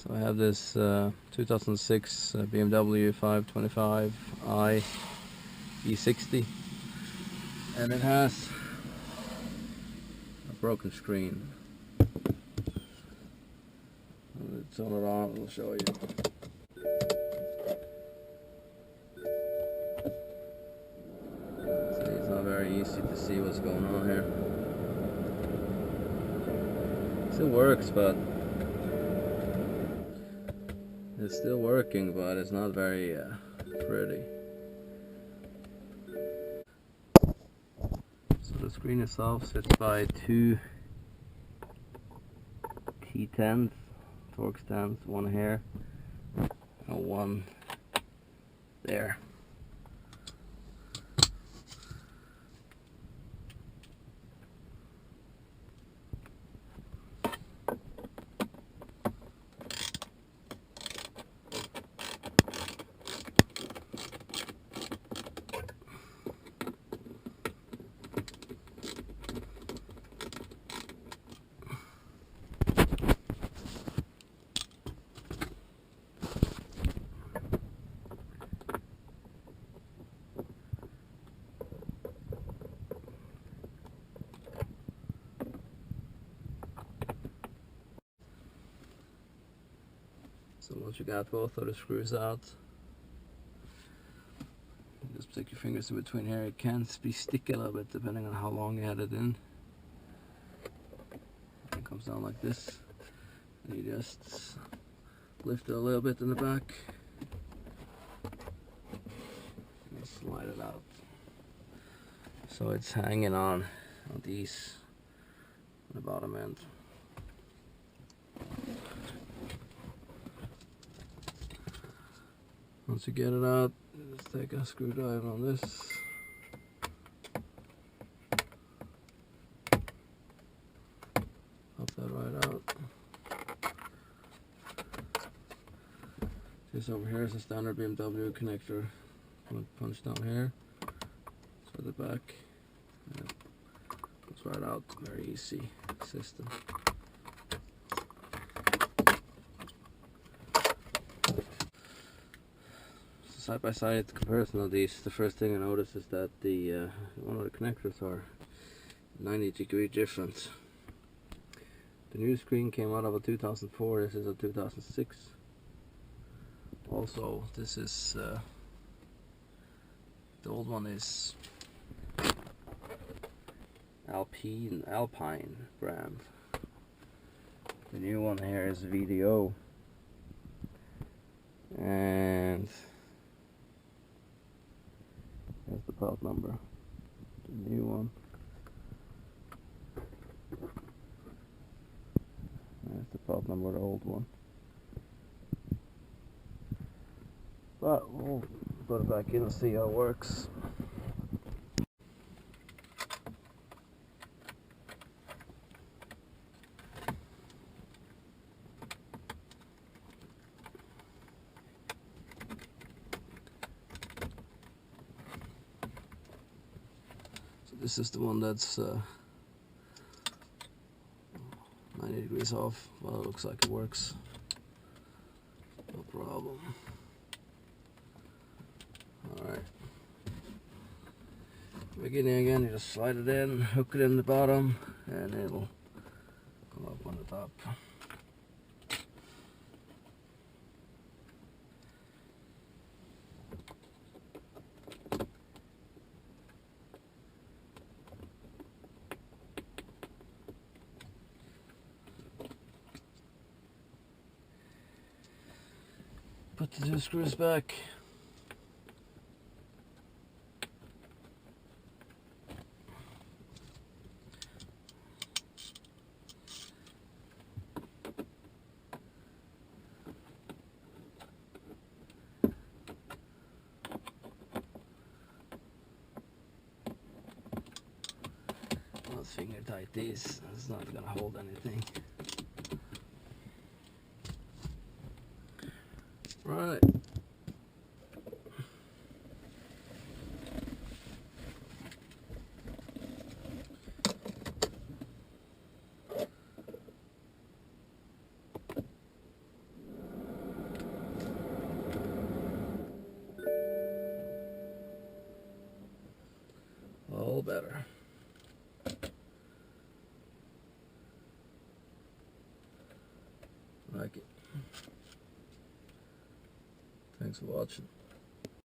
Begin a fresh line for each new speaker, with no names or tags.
So I have this 2006 BMW 525 i E60, and it has a broken screen. Let's turn it on and I'll show you. See, it's not very easy to see what's going on here. It still works, but it's still working, but it's not very pretty. So the screen itself sits by two T10s, torque stands, one here and one there. So once you got both of the screws out, you just stick your fingers in between here. It can be sticky a little bit depending on how long you had it in. It comes down like this, and you just lift it a little bit in the back and slide it out. So it's hanging on these on the bottom end. Once you get it out, just take a screwdriver on this. Pop that right out. This over here is a standard BMW connector. Punch down here for the back. And it goes right out. Very easy system. Side by side comparison of these, the first thing I noticed is that the one of the connectors are 90-degree different. The new screen came out of a 2004. This is a 2006. Also, this is the old one is Alpine brand. The new one here is VDO, and here's the part number. The new one. There's the part number, the old one. But we'll put it back in and see how it works. This is the one that's 90 degrees off. Well, it looks like it works. No problem. Alright. Beginning again, you just slide it in, hook it in the bottom, and it'll come up on the top. Put the two screws back. Not finger tight this. It's not gonna hold anything. Right. better. Like it. Thanks for watching.